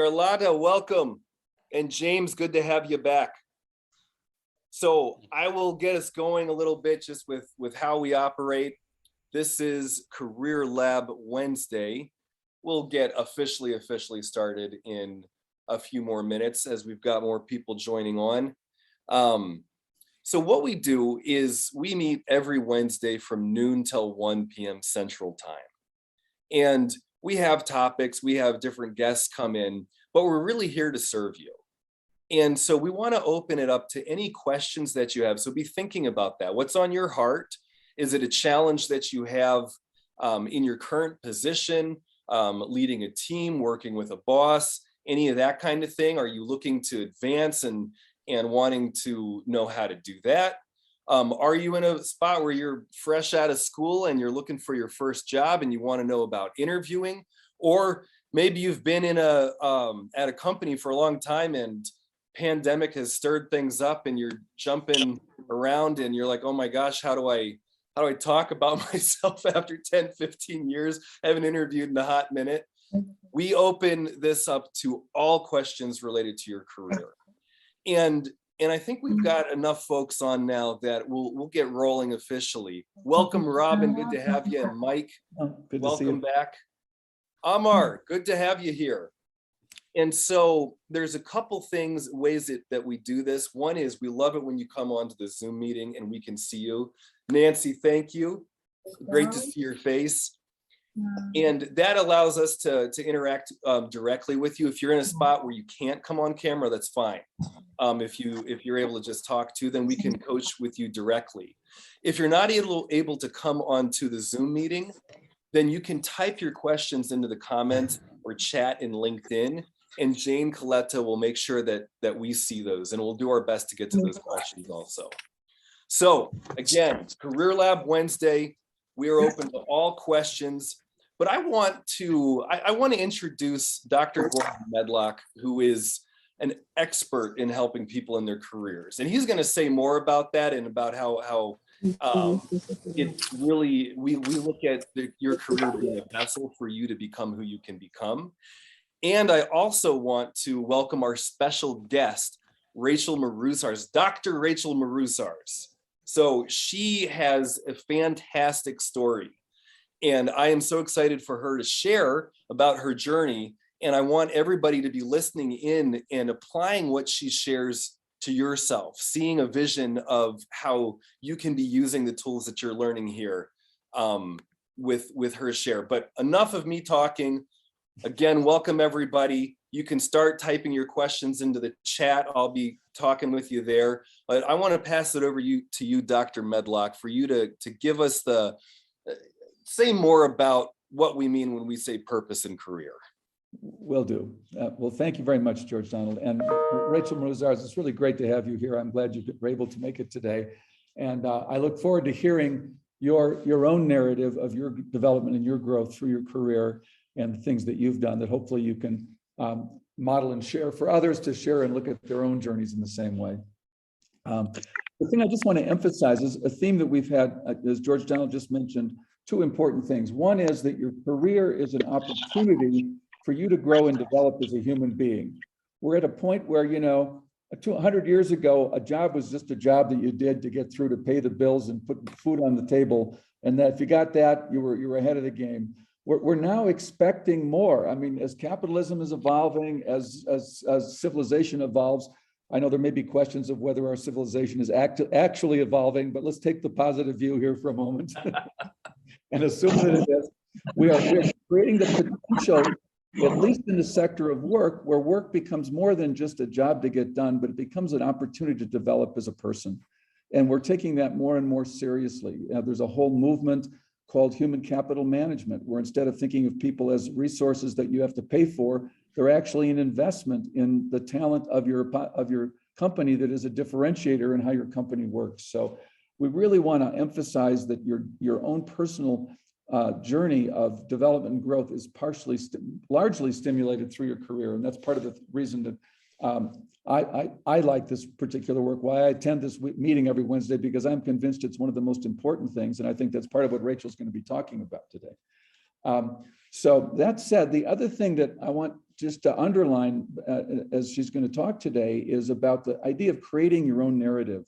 Carlotta, welcome. And James, good to have you back. So I will get us going a little bit just with how we operate. This is Career Lab Wednesday. We'll get officially started in a few more minutes as we've got more people joining on. So what we do is we meet every Wednesday from noon till 1 p.m. Central Time. And we have topics, we have different guests come in, but we're really here to serve you. And so we want to open it up to any questions that you have. So be thinking about that. What's on your heart? Is it a challenge that you have in your current position, leading a team, working with a boss, any of that kind of thing? Are you looking to advance and wanting to know how to do that? Are you in a spot where you're fresh out of school and you're looking for your first job and you want to know about interviewing? Or maybe you've been in at a company for a long time and pandemic has stirred things up and you're jumping around and you're like, oh my gosh, how do I talk about myself after 10, 15 years? I haven't interviewed in a hot minute. We open this up to all questions related to your career. And I think we've got enough folks on now that we'll get rolling officially. Welcome, Robin. Good to have you. And Mike, welcome back. Amar, good to have you here. And so there's a couple ways that we do this. One is we love it when you come onto the Zoom meeting and we can see you. Nancy, thank you. Great to see your face. And that allows us to interact directly with you. If you're in a spot where you can't come on camera, that's fine. If you're able to just talk to, then we can coach with you directly. If you're not able to come onto the Zoom meeting, then you can type your questions into the comments or chat in LinkedIn, and Jane Coletta will make sure that we see those, and we'll do our best to get to those questions also. So again, Career Lab Wednesday, we are open to all questions. But I want to introduce Dr. Gordon Medlock, who is an expert in helping people in their careers. And he's going to say more about that and about how it's really, we look at your career being a vessel for you to become who you can become. And I also want to welcome our special guest, Rachel Marusars, Dr. Rachel Marusars. So she has a fantastic story. And I am so excited for her to share about her journey. And I want everybody to be listening in and applying what she shares to yourself, seeing a vision of how you can be using the tools that you're learning here with her share. But enough of me talking. Again, welcome everybody. You can start typing your questions into the chat. I'll be talking with you there. But I want to pass it over to you, Dr. Medlock, for you to give us say more about what we mean when we say purpose and career. Will do. Well, thank you very much, George Donald. And Rachel Marusars, it's really great to have you here. I'm glad you were able to make it today. And I look forward to hearing your own narrative of your development and your growth through your career and the things that you've done that hopefully you can model and share for others to share and look at their own journeys in the same way. The thing I just want to emphasize is a theme that we've had, as George Donald just mentioned, two important things. One is that your career is an opportunity for you to grow and develop as a human being. We're at a point where, 200 years ago, a job was just a job that you did to get through to pay the bills and put food on the table. And that if you got that, you were ahead of the game. We're now expecting more. I mean, as capitalism is evolving, as civilization evolves, I know there may be questions of whether our civilization is actually evolving, but let's take the positive view here for a moment. And assume that it is. We are creating the potential, at least in the sector of work, where work becomes more than just a job to get done, but it becomes an opportunity to develop as a person. And we're taking that more and more seriously. There's a whole movement called human capital management, where instead of thinking of people as resources that you have to pay for, they're actually an investment in the talent of your company that is a differentiator in how your company works. So we really want to emphasize that your own personal journey of development and growth is largely stimulated through your career. And that's part of the reason that I like this particular work, why I attend this meeting every Wednesday, because I'm convinced it's one of the most important things. And I think that's part of what Rachel's going to be talking about today. So that said, the other thing that I want just to underline, as she's going to talk today, is about the idea of creating your own narrative.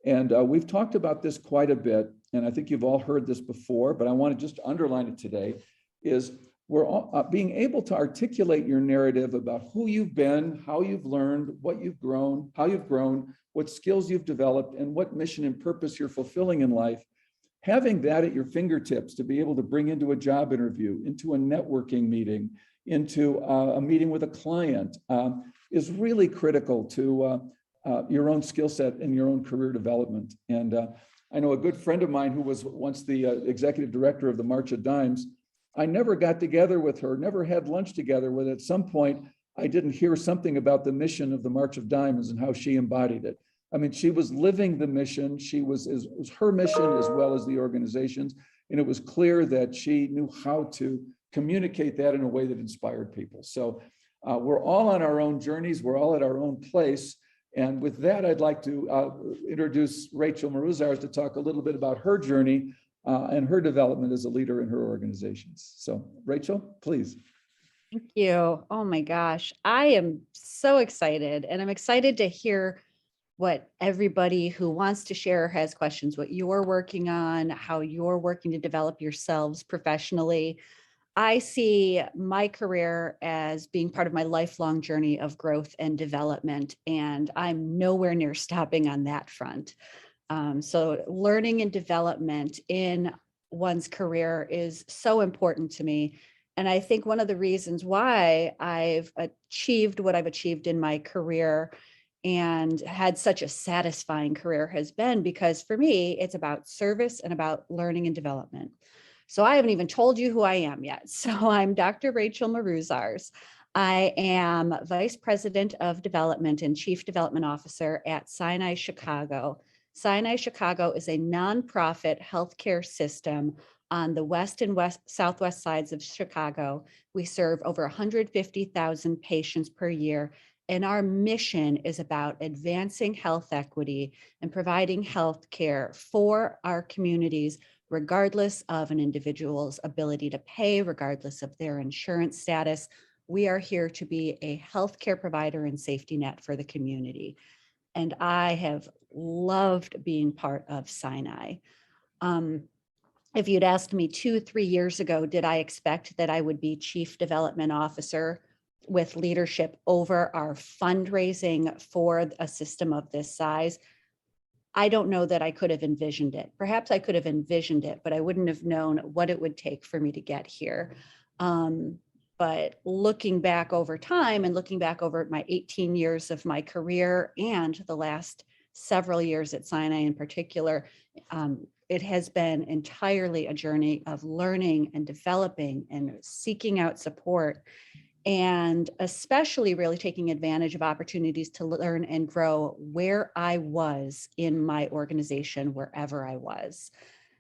And we've talked about this quite a bit, and I think you've all heard this before, but I want to just underline it today, is we're all, being able to articulate your narrative about who you've been, how you've learned, what you've grown, how you've grown, what skills you've developed, and what mission and purpose you're fulfilling in life. Having that at your fingertips to be able to bring into a job interview, into a networking meeting, into a meeting with a client is really critical to your own skill set and your own career development. And I know a good friend of mine who was once the executive director of the March of Dimes. I never got together with her, never had lunch together with her. At some point, I didn't hear something about the mission of the March of Dimes and how she embodied it. I mean, she was living the mission. It was her mission as well as the organization's. And it was clear that she knew how to communicate that in a way that inspired people. So we're all on our own journeys. We're all at our own place. And with that, I'd like to introduce Rachel Maruzars to talk a little bit about her journey and her development as a leader in her organizations. So Rachel, please. Thank you. Oh my gosh. I am so excited, and I'm excited to hear what everybody who wants to share has questions, what you're working on, how you're working to develop yourselves professionally. I see my career as being part of my lifelong journey of growth and development, and I'm nowhere near stopping on that front. So learning and development in one's career is so important to me. And I think one of the reasons why I've achieved what I've achieved in my career and had such a satisfying career has been because for me, it's about service and about learning and development. So I haven't even told you who I am yet. So I'm Dr. Rachel Maruzars. I am Vice President of Development and Chief Development Officer at Sinai Chicago. Sinai Chicago is a nonprofit healthcare system on the west and southwest sides of Chicago. We serve over 150,000 patients per year. And our mission is about advancing health equity and providing health care for our communities, regardless of an individual's ability to pay, regardless of their insurance status. We are here to be a healthcare provider and safety net for the community. And I have loved being part of Sinai. If you'd asked me 2-3 years ago, did I expect that I would be Chief Development Officer with leadership over our fundraising for a system of this size? I don't know that I could have envisioned it. Perhaps I could have envisioned it, but I wouldn't have known what it would take for me to get here. But looking back over time and looking back over my 18 years of my career and the last several years at Sinai in particular, it has been entirely a journey of learning and developing and seeking out support, and especially really taking advantage of opportunities to learn and grow where I was in my organization, wherever I was.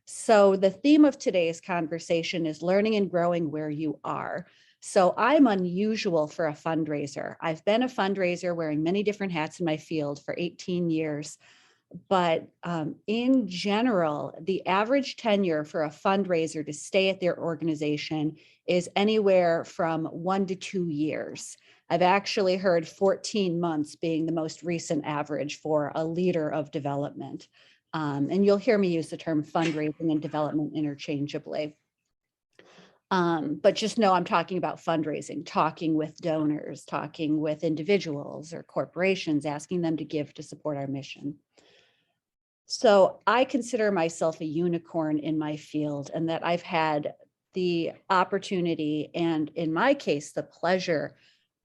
So the theme of today's conversation is learning and growing where you are. So I'm unusual for a fundraiser. I've been a fundraiser wearing many different hats in my field for 18 years. But in general, the average tenure for a fundraiser to stay at their organization is anywhere from 1 to 2 years. I've actually heard 14 months being the most recent average for a leader of development. And you'll hear me use the term fundraising and development interchangeably. But just know I'm talking about fundraising, talking with donors, talking with individuals or corporations, asking them to give to support our mission. So I consider myself a unicorn in my field, and that I've had the opportunity and, in my case, the pleasure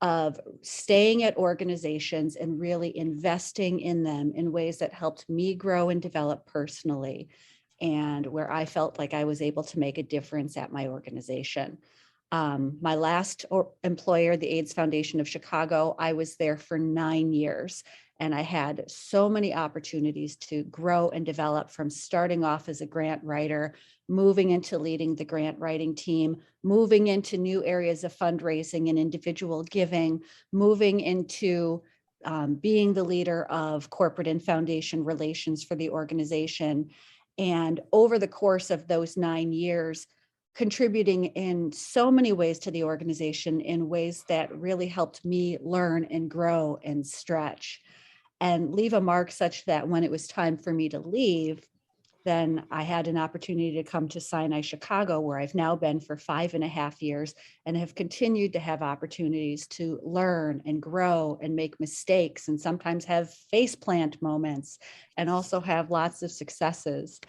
of staying at organizations and really investing in them in ways that helped me grow and develop personally, and where I felt like I was able to make a difference at my organization. My last employer, the AIDS Foundation of Chicago, I was there for 9 years. And I had so many opportunities to grow and develop, from starting off as a grant writer, moving into leading the grant writing team, moving into new areas of fundraising and individual giving, moving into being the leader of corporate and foundation relations for the organization. And over the course of those 9 years, contributing in so many ways to the organization, in ways that really helped me learn and grow and stretch and leave a mark, such that when it was time for me to leave, then I had an opportunity to come to Sinai Chicago, where I've now been for 5.5 years, and have continued to have opportunities to learn and grow and make mistakes, and sometimes have faceplant moments, and also have lots of successes.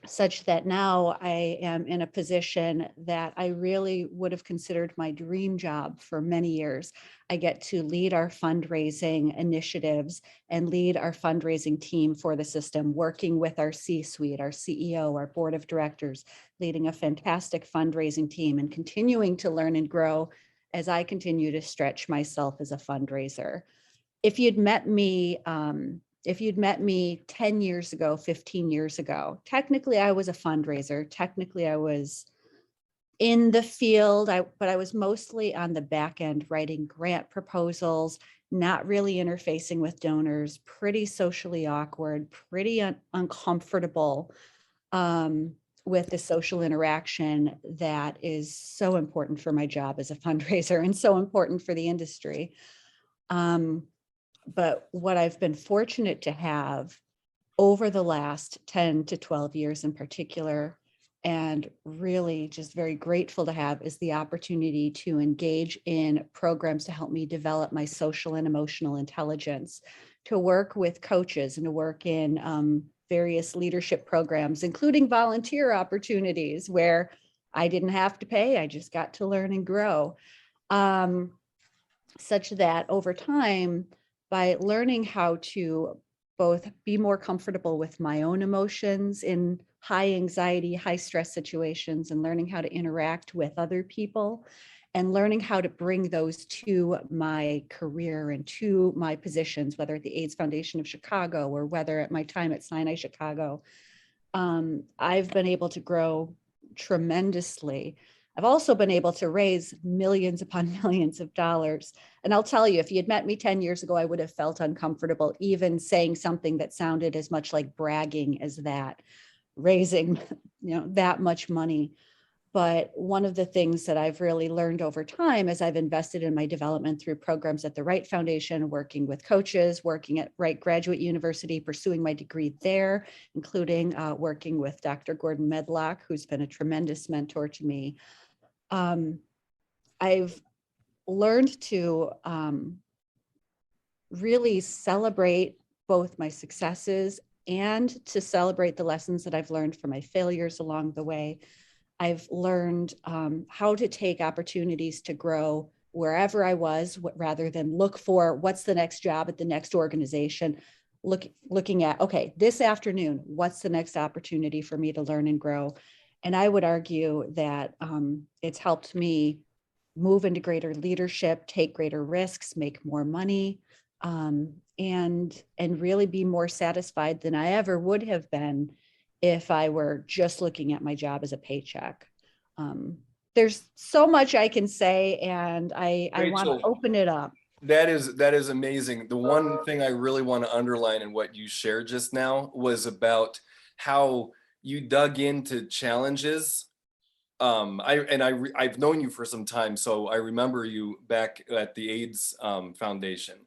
Such that now I am in a position that I really would have considered my dream job for many years. I get to lead our fundraising initiatives and lead our fundraising team for the system, working with our C-suite, our CEO, our board of directors, leading a fantastic fundraising team, and continuing to learn and grow as I continue to stretch myself as a fundraiser. If you'd met me, 10 years ago, 15 years ago, technically I was a fundraiser. Technically I was in the field, but I was mostly on the back end writing grant proposals, not really interfacing with donors, pretty socially awkward, pretty uncomfortable with the social interaction that is so important for my job as a fundraiser and so important for the industry. But what I've been fortunate to have over the last 10 to 12 years in particular, and really just very grateful to have, is the opportunity to engage in programs to help me develop my social and emotional intelligence, to work with coaches and to work in various leadership programs, including volunteer opportunities where I didn't have to pay, I just got to learn and grow. Such that over time, by learning how to both be more comfortable with my own emotions in high anxiety, high stress situations, and learning how to interact with other people, and learning how to bring those to my career and to my positions, whether at the AIDS Foundation of Chicago or whether at my time at Sinai Chicago, I've been able to grow tremendously. I've also been able to raise millions upon millions of dollars. And I'll tell you, if you had met me 10 years ago, I would have felt uncomfortable even saying something that sounded as much like bragging as that, raising, that much money. But one of the things that I've really learned over time as I've invested in my development through programs at the Wright Foundation, working with coaches, working at Wright Graduate University, pursuing my degree there, including working with Dr. Gordon Medlock, who's been a tremendous mentor to me. I've learned to really celebrate both my successes and to celebrate the lessons that I've learned from my failures along the way. I've learned how to take opportunities to grow wherever I was, rather than look for what's the next job at the next organization, looking at, okay, this afternoon, what's the next opportunity for me to learn and grow? And I would argue that it's helped me move into greater leadership, take greater risks, make more money, and really be more satisfied than I ever would have been if I were just looking at my job as a paycheck. There's so much I can say, and I want to open it up. That is amazing. The one thing I really want to underline in what you shared just now was about how you dug into challenges. I've known you for some time, so I remember you back at the AIDS Foundation,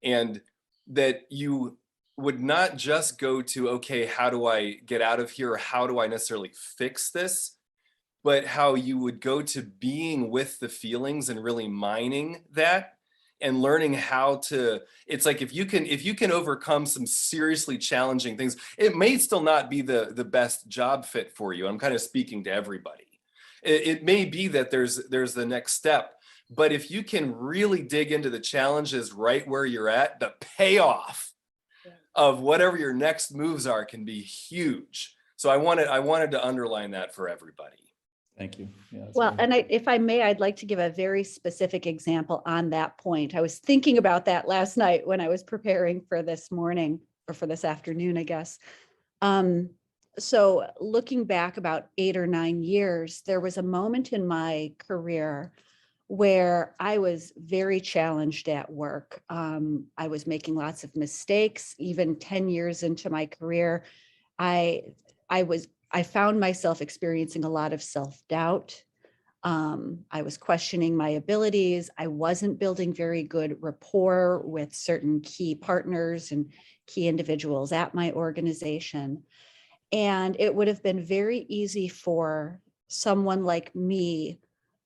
and that you would not just go to, okay, how do I get out of here? Or how do I necessarily fix this? But how you would go to being with the feelings and really mining that and learning how to, it's like, if you can overcome some seriously challenging things, it may still not be the best job fit for you. I'm kind of speaking to everybody. It may be that there's the next step, but if you can really dig into the challenges right where you're at, the payoff of whatever your next moves are can be huge. So I wanted to underline that for everybody. Thank you. Yeah, well, and if I may, I'd like to give a very specific example on that point. I was thinking about that last night when I was preparing for this morning, or for this afternoon, I guess. So looking back about 8 or 9 years, there was a moment in my career where I was very challenged at work. I was making lots of mistakes. Even 10 years into my career, I was I found myself experiencing a lot of self-doubt. I was questioning my abilities. I wasn't building very good rapport with certain key partners and key individuals at my organization. And it would have been very easy for someone like me,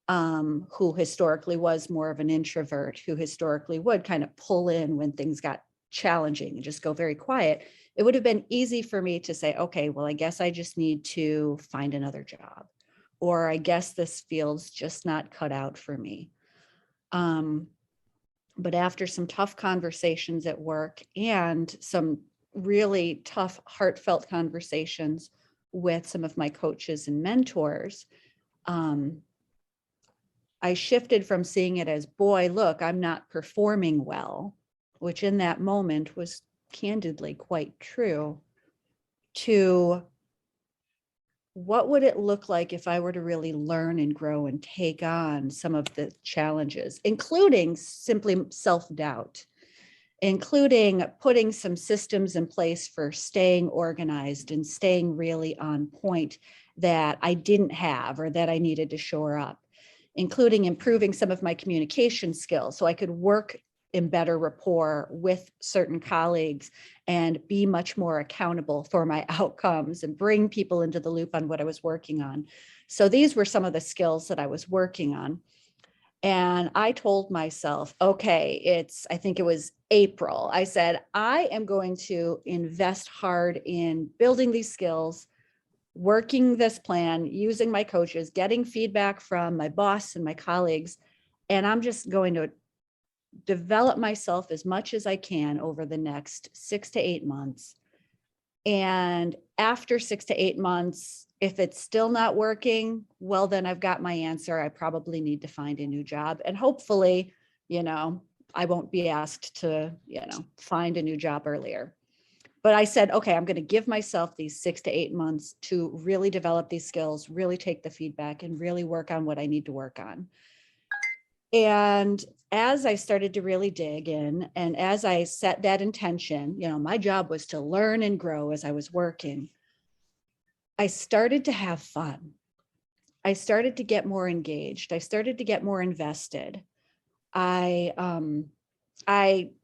who historically was more of an introvert, who historically would kind of pull in when things got challenging and just go very quiet. It would have been easy for me to say, okay, well, I guess I just need to find another job, or I guess this field's just not cut out for me. But after some tough conversations at work and some really tough, heartfelt conversations with some of my coaches and mentors, I shifted from seeing it as, boy, look, I'm not performing well, which in that moment was candidly quite true, to what would it look like if I were to really learn and grow and take on some of the challenges, including simply self-doubt, including putting some systems in place for staying organized and staying really on point that I didn't have or that I needed to shore up, including improving some of my communication skills so I could work in better rapport with certain colleagues and be much more accountable for my outcomes and bring people into the loop on what I was working on. So these were some of the skills that I was working on. And I told myself, okay, I think it was April. I said, I am going to invest hard in building these skills, working this plan, using my coaches, getting feedback from my boss and my colleagues. And I'm just going to develop myself as much as I can over the next 6 to 8 months. And after 6 to 8 months, if it's still not working, well, then I've got my answer. I probably need to find a new job. And hopefully, I won't be asked to, find a new job earlier. But I said, okay, I'm going to give myself these 6 to 8 months to really develop these skills, really take the feedback and really work on what I need to work on. And as I started to really dig in, and as I set that intention, my job was to learn and grow as I was working. I started to have fun. I started to get more engaged. I started to get more invested. I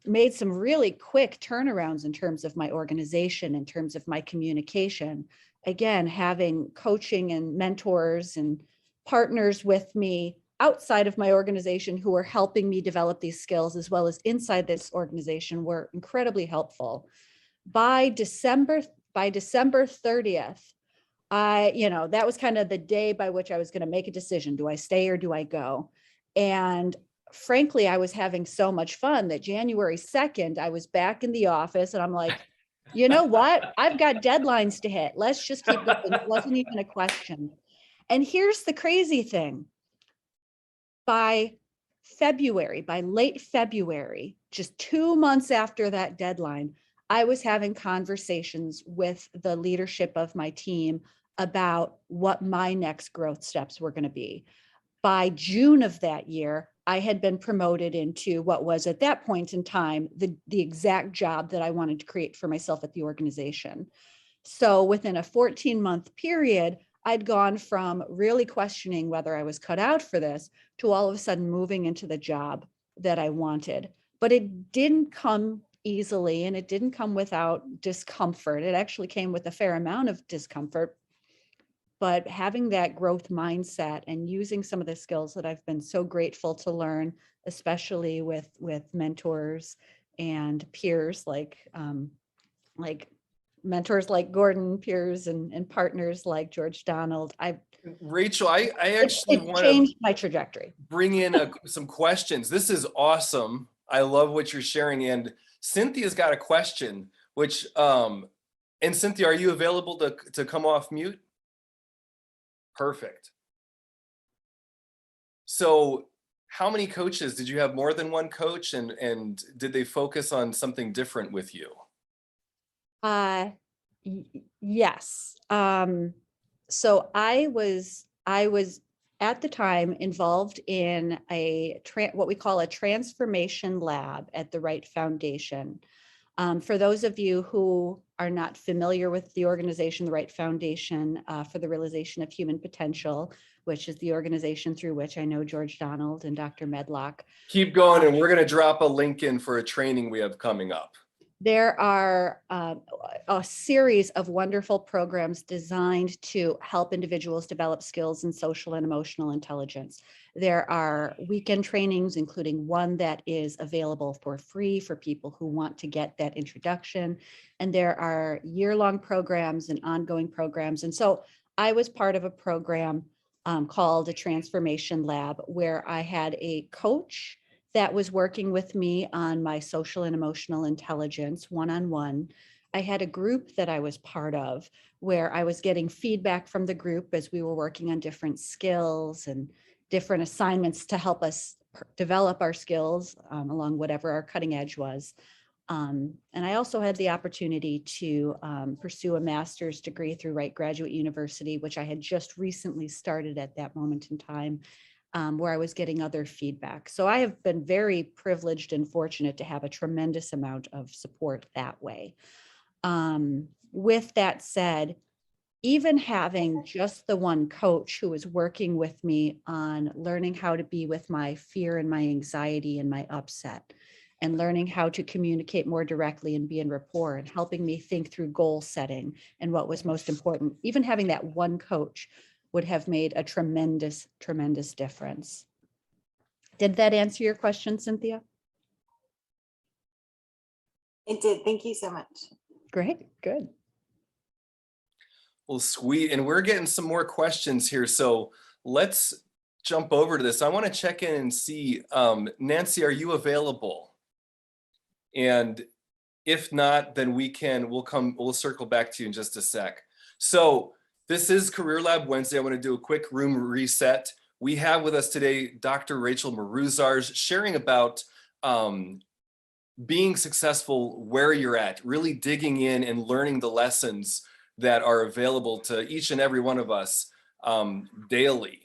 made some really quick turnarounds in terms of my organization, in terms of my communication. Again, having coaching and mentors and partners with me outside of my organization who are helping me develop these skills, as well as inside this organization, were incredibly helpful. By December 30th, that was kind of the day by which I was going to make a decision. Do I stay or do I go? And frankly, I was having so much fun that January 2nd, I was back in the office and I'm like, you know what? I've got deadlines to hit. Let's just keep going. It wasn't even a question. And here's the crazy thing. By late February, just 2 months after that deadline, I was having conversations with the leadership of my team about what my next growth steps were going to be. By June of that year, I had been promoted into what was at that point in time, the exact job that I wanted to create for myself at the organization. So within a 14-month period, I'd gone from really questioning whether I was cut out for this to all of a sudden moving into the job that I wanted. But it didn't come easily and it didn't come without discomfort. It actually came with a fair amount of discomfort. But having that growth mindset and using some of the skills that I've been so grateful to learn, especially with mentors and peers like mentors like Gordon, peers and partners like George Donald, Rachel, I actually it want to changed my trajectory. bring in some questions. This is awesome. I love what you're sharing. And Cynthia's got a question, which, and Cynthia, are you available to come off mute? Perfect. So how many coaches? Did you have more than one coach? And did they focus on something different with you? Yes. So I was at the time involved in what we call a transformation lab at the Wright Foundation. For those of you who are not familiar with the organization, the Right Foundation for the Realization of Human Potential, which is the organization through which I know George Donald and Dr. Medlock. Keep going, and we're going to drop a link in for a training we have coming up. There are a series of wonderful programs designed to help individuals develop skills in social and emotional intelligence. There are weekend trainings, including one that is available for free for people who want to get that introduction. And there are year-long programs and ongoing programs. And so I was part of a program called a Transformation Lab, where I had a coach that was working with me on my social and emotional intelligence one-on-one. I had a group that I was part of where I was getting feedback from the group as we were working on different skills and different assignments to help us develop our skills along whatever our cutting edge was. And I also had the opportunity to pursue a master's degree through Wright Graduate University, which I had just recently started at that moment in time. Where I was getting other feedback. So I have been very privileged and fortunate to have a tremendous amount of support that way. With that said, even having just the one coach who was working with me on learning how to be with my fear and my anxiety and my upset, and learning how to communicate more directly and be in rapport, and helping me think through goal setting and what was most important, even having that one coach would have made a tremendous, tremendous difference. Did that answer your question, Cynthia? It did. Thank you so much. Great, good. Well, sweet. And we're getting some more questions here. So let's jump over to this. I want to check in and see, Nancy, are you available? And if not, then we'll circle back to you in just a sec. So this is Career Lab Wednesday. I want to do a quick room reset. We have with us today Dr. Rachel Maruzars sharing about being successful where you're at, really digging in and learning the lessons that are available to each and every one of us daily.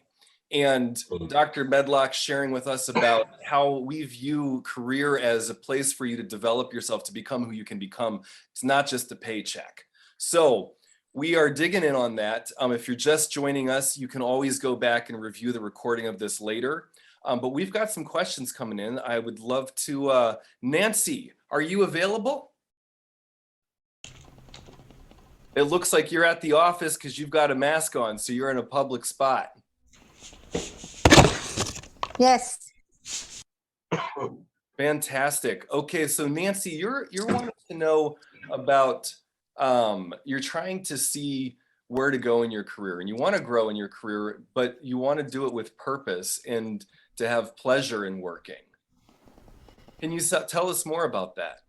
And Dr. Medlock sharing with us about how we view career as a place for you to develop yourself, to become who you can become. It's not just a paycheck. So we are digging in on that. If you're just joining us, you can always go back and review the recording of this later. But we've got some questions coming in. I would love to, Nancy, are you available? It looks like you're at the office because you've got a mask on, so you're in a public spot. Yes. Fantastic. Okay, so Nancy, you're wanting to know about, you're trying to see where to go in your career, and you want to grow in your career, but you want to do it with purpose and to have pleasure in working. Can you tell us more about that?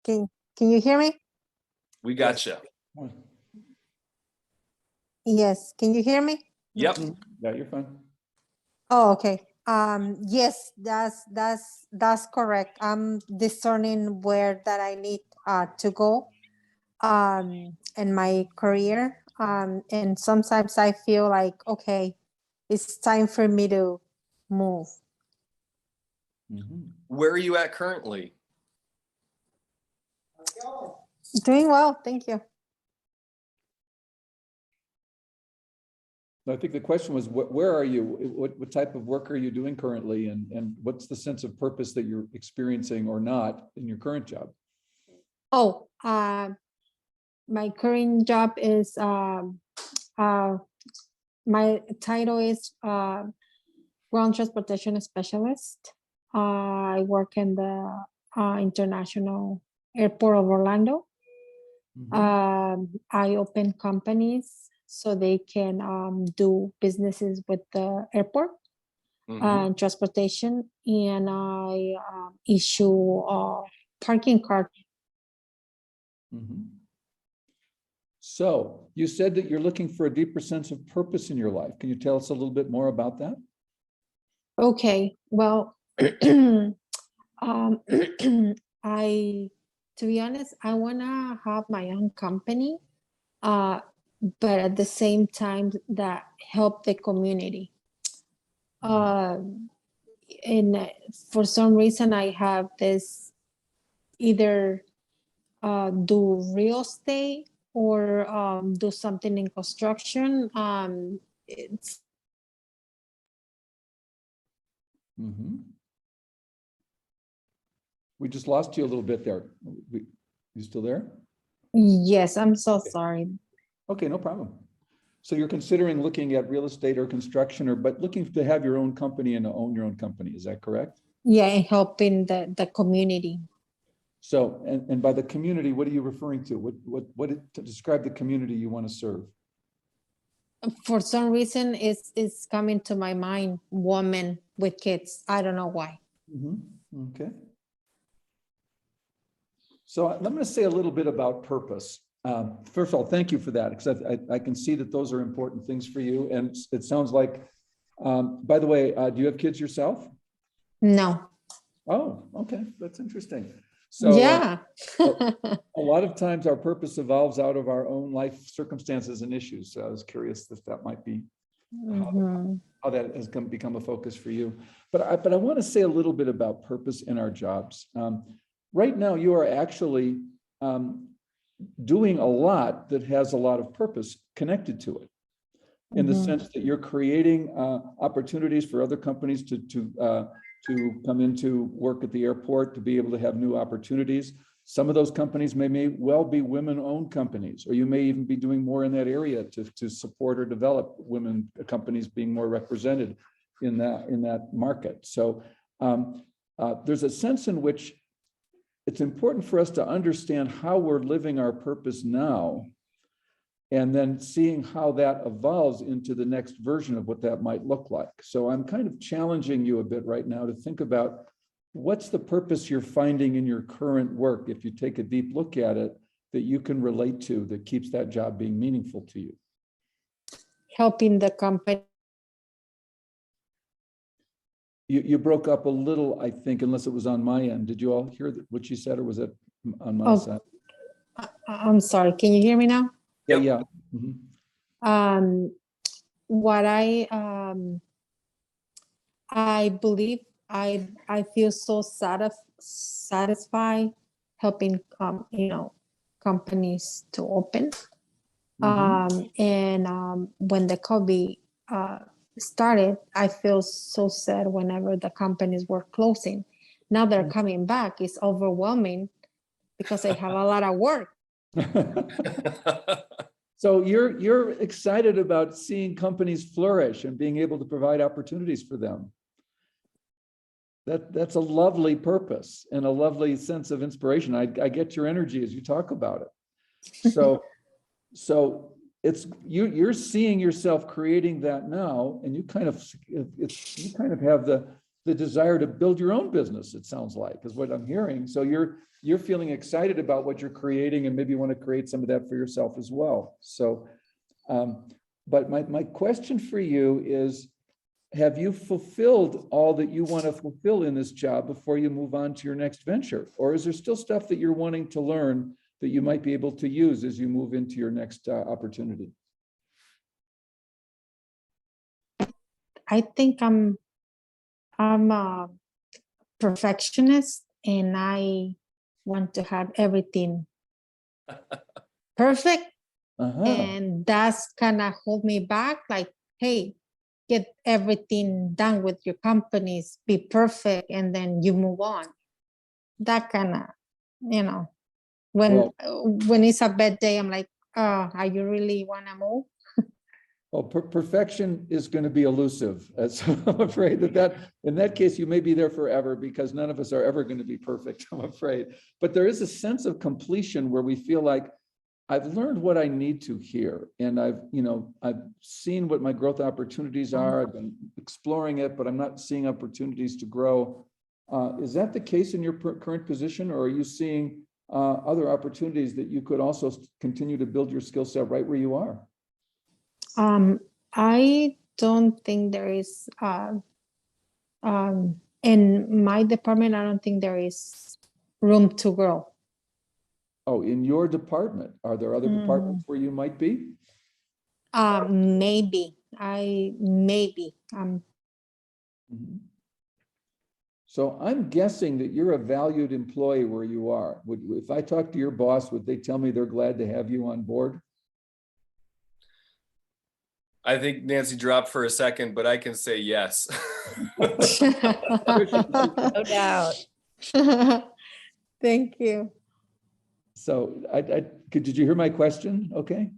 Can you hear me? We got you. Yes. Can you hear me? Yep. Yeah, you're fine. Oh, okay. Yes, that's correct. I'm discerning where that I need to go in my career. And sometimes I feel like, okay, it's time for me to move. Mhm. Where are you at currently? Doing well, thank you. I think the question was, where are you? What type of work are you doing currently? And what's the sense of purpose that you're experiencing or not in your current job? Oh, my current job is, my title is ground transportation specialist. I work in the International Airport of Orlando. I open companies so they can do businesses with the airport and transportation, and I issue parking card. So you said that you're looking for a deeper sense of purpose in your life. Can you tell us a little bit more about that? Okay, well, to be honest, I wanna have my own company, but at the same time that help the community. And for some reason, I have this either do real estate or do something in construction. It's Mhm. We just lost you a little bit there. You still there? yes, I'm so sorry. Okay, no problem. So you're considering looking at real estate or construction, or but looking to have your own company and to own your own company, is that correct? Yeah, and helping the community. So, and by the community, what are you referring to? To describe the community you want to serve? For some reason, it's coming to my mind, women with kids. I don't know why. Mhm. Okay. So I'm going to say a little bit about purpose. First of all, thank you for that, because I can see that those are important things for you. And it sounds like, by the way, do you have kids yourself? No. Oh, okay. That's interesting. So Yeah. a lot of times our purpose evolves out of our own life circumstances and issues. So I was curious if that might be Mhm. how that has become a focus for you. But I want to say a little bit about purpose in our jobs. Right now, you are actually doing a lot that has a lot of purpose connected to it, in the Mhm. sense that you're creating opportunities for other companies to come into work at the airport, to be able to have new opportunities. Some of those companies may well be women-owned companies, or you may even be doing more in that area to support or develop women companies being more represented in that market. So there's a sense in which it's important for us to understand how we're living our purpose now, and then seeing how that evolves into the next version of what that might look like. So I'm kind of challenging you a bit right now to think about what's the purpose you're finding in your current work, if you take a deep look at it, that you can relate to, that keeps that job being meaningful to you. Helping the company. You broke up a little, I think, unless it was on my end. Did you all hear what you said, or was it on my Oh, side? I'm sorry. Can you hear me now? Yeah, Yep. yeah. Mhm. What I believe I feel so satisfied helping companies to open. Mhm. And when the COVID started, I feel so sad whenever the companies were closing. Now they're coming back. It's overwhelming because I have a lot of work. So you're excited about seeing companies flourish and being able to provide opportunities for them. That's a lovely purpose and a lovely sense of inspiration. I get your energy as you talk about it. So it's you're seeing yourself creating that now, and you kind of have the desire to build your own business, it sounds like, is what I'm hearing. So you're feeling excited about what you're creating, and maybe you want to create some of that for yourself as well. So but my question for you is, have you fulfilled all that you want to fulfill in this job before you move on to your next venture? Or is there still stuff that you're wanting to learn that you might be able to use as you move into your next opportunity? I think I'm a perfectionist, and I want to have everything perfect. And that's kind of hold me back. Like, hey, get everything done with your companies, be perfect, and then you move on. That kind of, when it's a bad day, I'm like, oh, are you really want to move? Well, perfection is going to be elusive. So I'm afraid that in that case, you may be there forever, because none of us are ever going to be perfect, I'm afraid. But there is a sense of completion where we feel like, I've learned what I need to here, and I've seen what my growth opportunities are. I've been exploring it, but I'm not seeing opportunities to grow. Is that the case in your current position, or are you seeing other opportunities that you could also continue to build your skill set right where you are? I don't think there is in my department, I don't think there is room to grow. Oh, in your department, are there other departments where you might be? Maybe. Mhm. So I'm guessing that you're a valued employee where you are. If I talk to your boss, would they tell me they're glad to have you on board? I think Nancy dropped for a second, but I can say yes. No doubt. Thank you. So did you hear my question? Okay.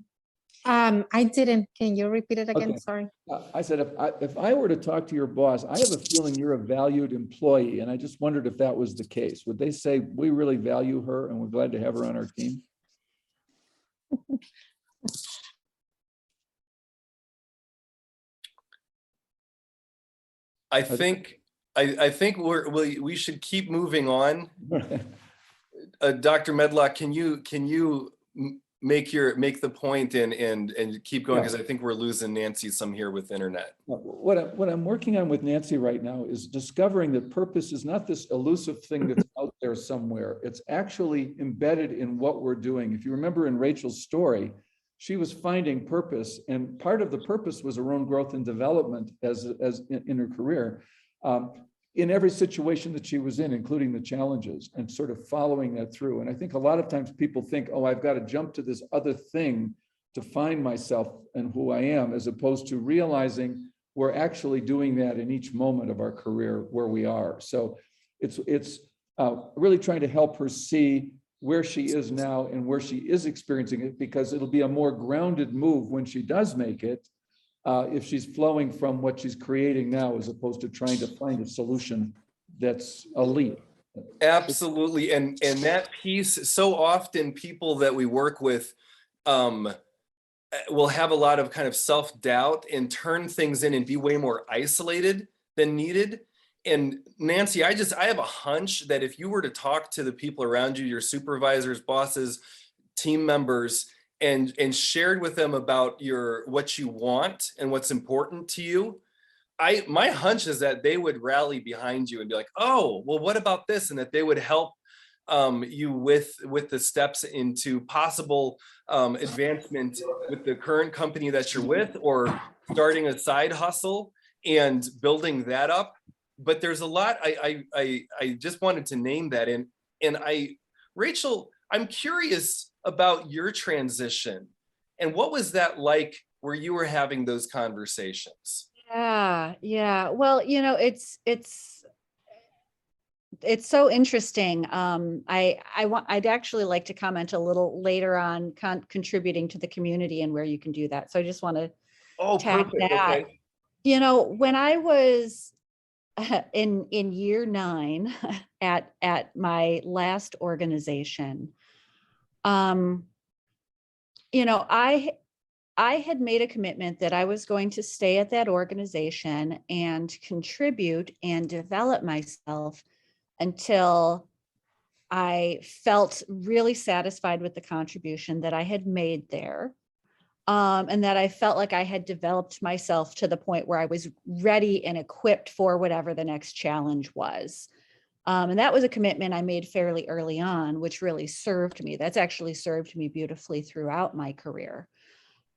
I didn't. Can you repeat it again? Okay. Sorry. I said, if I were to talk to your boss, I have a feeling you're a valued employee. And I just wondered if that was the case. Would they say, we really value her and we're glad to have her on our team? I think we should keep moving on. Dr. Medlock, can you make the point and keep going, because I think we're losing Nancy some here with internet. What I'm working on with Nancy right now is discovering that purpose is not this elusive thing that's out there somewhere. It's actually embedded in what we're doing. If you remember in Rachel's story, she was finding purpose, and part of the purpose was her own growth and development as in her career. In every situation that she was in, including the challenges, and sort of following that through. And I think a lot of times people think, oh, I've got to jump to this other thing to find myself and who I am, as opposed to realizing we're actually doing that in each moment of our career where we are. So it's really trying to help her see where she is now and where she is experiencing it, because it'll be a more grounded move when she does make it, if she's flowing from what she's creating now, as opposed to trying to find a solution that's a leap. Absolutely. And that piece, so often people that we work with will have a lot of kind of self-doubt and turn things in and be way more isolated than needed. And Nancy, I have a hunch that if you were to talk to the people around you, your supervisors, bosses, team members, and shared with them about what you want and what's important to you, my hunch is that they would rally behind you and be like, oh, well, what about this? And that they would help you with the steps into possible advancement with the current company that you're with, or starting a side hustle and building that up. But there's a lot. I just wanted to name that. And Rachel, I'm curious about your transition, and what was that like where you were having those conversations? Yeah. Well, it's so interesting. I'd actually like to comment a little later on contributing to the community and where you can do that. So I just want to tag Perfect. that. Okay. When I was in year 9 at my last organization, I had made a commitment that I was going to stay at that organization and contribute and develop myself until I felt really satisfied with the contribution that I had made there. And that I felt like I had developed myself to the point where I was ready and equipped for whatever the next challenge was. And that was a commitment I made fairly early on, which really served me. That's actually served me beautifully throughout my career.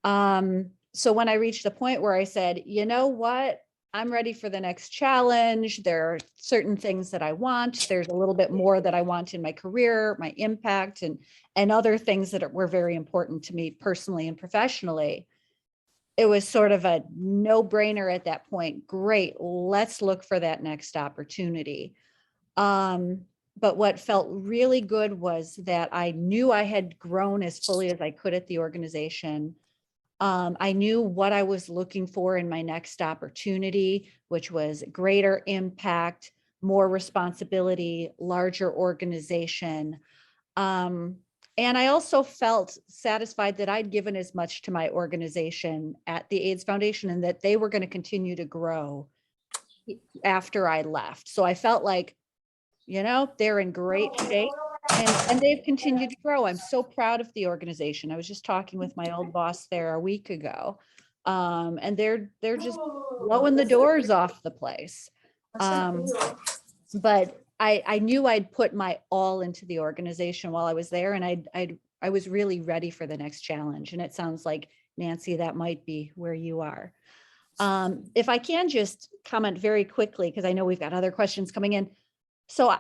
So when I reached the point where I said, you know what, I'm ready for the next challenge. There are certain things that I want. There's a little bit more that I want in my career, my impact, and other things that were very important to me personally and professionally. It was sort of a no-brainer at that point. Great, let's look for that next opportunity. But what felt really good was that I knew I had grown as fully as I could at the organization. I knew what I was looking for in my next opportunity, which was greater impact, more responsibility, larger organization. And I also felt satisfied that I'd given as much to my organization at the AIDS Foundation and that they were going to continue to grow after I left. So I felt like, they're in great shape. And they've continued to grow. I'm so proud of the organization. I was just talking with my old boss there a week ago. And they're just blowing the doors off the place. But I knew I'd put my all into the organization while I was there, and I was really ready for the next challenge. And it sounds like, Nancy, that might be where you are. If I can just comment very quickly, because I know we've got other questions coming in. So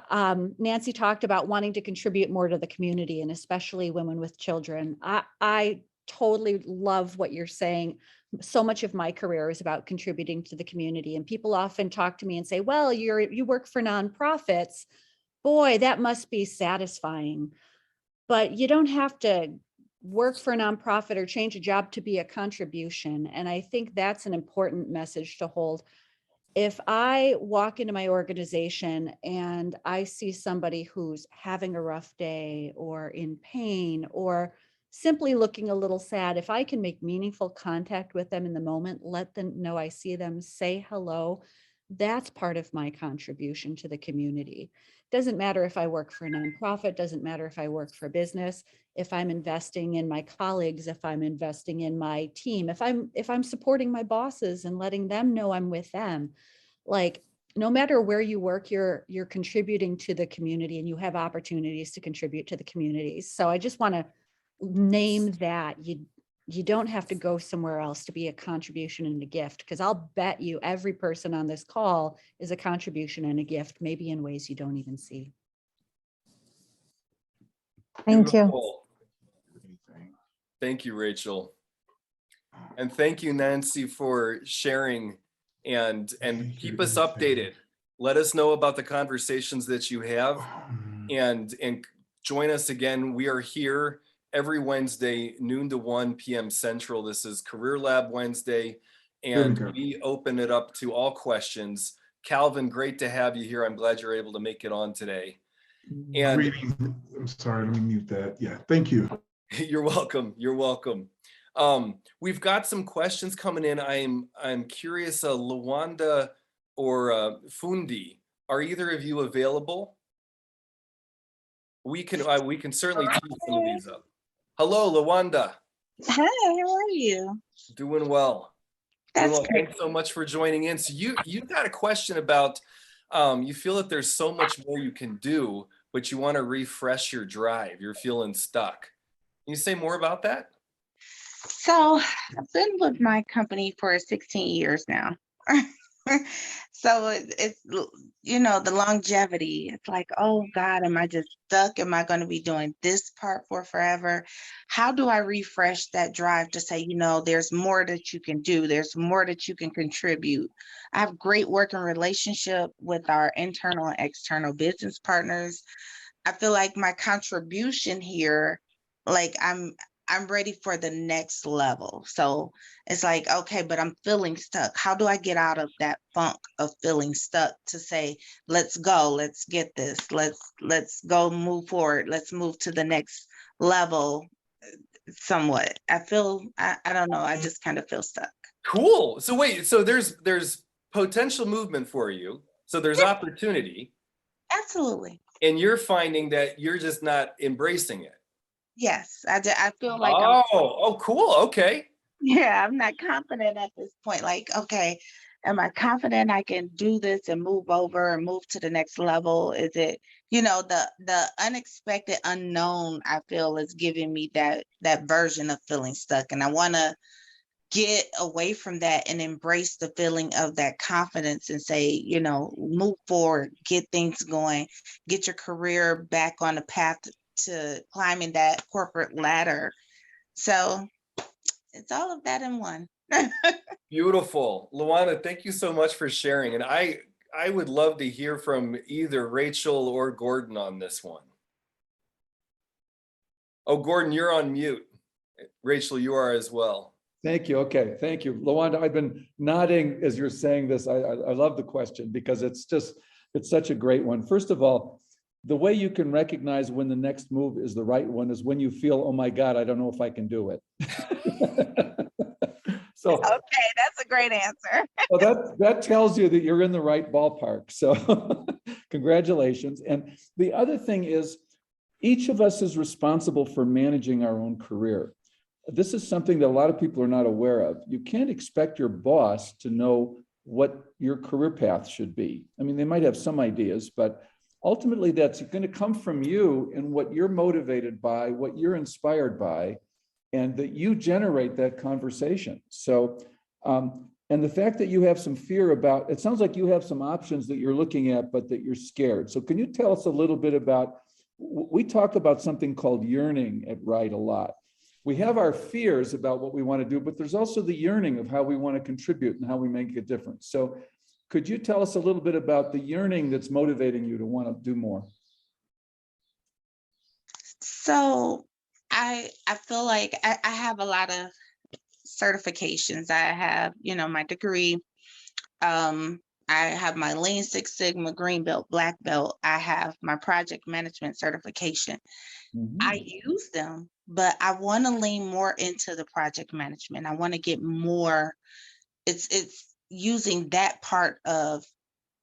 Nancy talked about wanting to contribute more to the community and especially women with children. I totally love what you're saying. So much of my career is about contributing to the community. And people often talk to me and say, well, you work for nonprofits. Boy, that must be satisfying. But you don't have to work for a nonprofit or change a job to be a contribution. And I think that's an important message to hold. If I walk into my organization and I see somebody who's having a rough day or in pain or simply looking a little sad, if I can make meaningful contact with them in the moment, let them know I see them, say hello, that's part of my contribution to the community. Doesn't matter if I work for a nonprofit, doesn't matter if I work for a business, if I'm investing in my colleagues, if I'm investing in my team, if I'm supporting my bosses and letting them know I'm with them. Like, no matter where you work, you're contributing to the community and you have opportunities to contribute to the community. So I just want to name that. You don't have to go somewhere else to be a contribution and a gift, because I'll bet you every person on this call is a contribution and a gift, maybe in ways you don't even see. Thank you. Beautiful. Thank you, Rachel. And thank you, Nancy, for sharing and keep us updated. Let us know about the conversations that you have and join us again. We are here every Wednesday, noon to 1 p.m. Central. This is Career Lab Wednesday, and we open it up to all questions. Calvin, great to have you here. I'm glad you're able to make it on today. And Greetings. I'm sorry, let me mute that. Yeah, thank you. You're welcome. You're welcome. We've got some questions coming in. I'm curious, Lawanda or Fundi, are either of you available? We can certainly tee some of these up. Hello, Lawanda. Hi, how are you? Doing well. That's great. Thanks so much for joining in. So you've got a question about, you feel that there's so much more you can do, but you want to refresh your drive. You're feeling stuck. Can you say more about that? So I've been with my company for 16 years now. So it's, you know, the longevity. It's like, oh God, am I just stuck? Am I going to be doing this part for forever? How do I refresh that drive to say, you know, there's more that you can do. There's more that you can contribute. I have great working relationship with our internal and external business partners. I feel like my contribution here, like I'm ready for the next level. So it's like, okay, but I'm feeling stuck. How do I get out of that funk of feeling stuck to say, let's go, let's get this, let's go move forward. Let's move to the next level somewhat. I don't know. I just kind of feel stuck. Cool. So wait, so there's potential movement for you. So there's opportunity. Absolutely. And you're finding that you're just not embracing it. Yes, I feel like oh, cool. Okay. I'm not confident at this point. Like, okay, am I confident I can do this and move over and move to the next level? Is it, you know, the unexpected unknown, I feel, is giving me that version of feeling stuck. And I want to get away from that and embrace the feeling of that confidence and say, you know, move forward, get things going, get your career back on the path to climbing that corporate ladder. So it's all of that in one. Beautiful. Luana, thank you so much for sharing. And I would love to hear from either Rachel or Gordon on this one. Oh, Gordon, you're on mute. Rachel, you are as well. Thank you. Okay. Thank you. Lawanda, I've been nodding as you're saying this. I love the question because it's such a great one. First of all, the way you can recognize when the next move is the right one is when you feel, oh my God, I don't know if I can do it. So okay, that's a great answer. well, that tells you that you're in the right ballpark. So congratulations. And the other thing is, each of us is responsible for managing our own career. This is something that a lot of people are not aware of. You can't expect your boss to know what your career path should be. I mean, they might have some ideas, but ultimately that's going to come from you and what you're motivated by, what you're inspired by, and that you generate that conversation. So, and And the fact that you have some fear about, it sounds like you have some options that you're looking at, but that you're scared. So can you tell us a little bit about, we talk about something called yearning at Wright a lot. We have our fears about what we want to do, but there's also the yearning of how we want to contribute and how we make a difference. So could you tell us a little bit about the yearning that's motivating you to want to do more? So I feel like I have a lot of certifications. I have, my degree. I have my Lean Six Sigma Green Belt, Black Belt. I have my project management certification. I use them, but I want to lean more into the project management. I want to get more. It's using that part of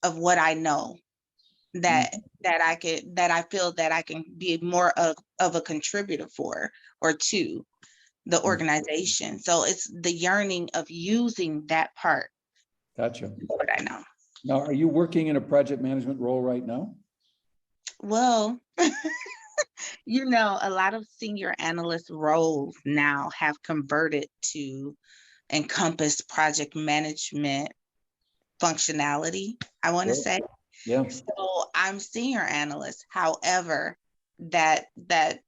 what I know that I feel that I can be more of a contributor for or to the organization. So it's the yearning of using that part. Gotcha. What I know. Now, are you working in a project management role right now? Well, a lot of senior analyst roles now have converted to encompass project management functionality, I want to Sure. say. Yeah. So I'm senior analyst. However, that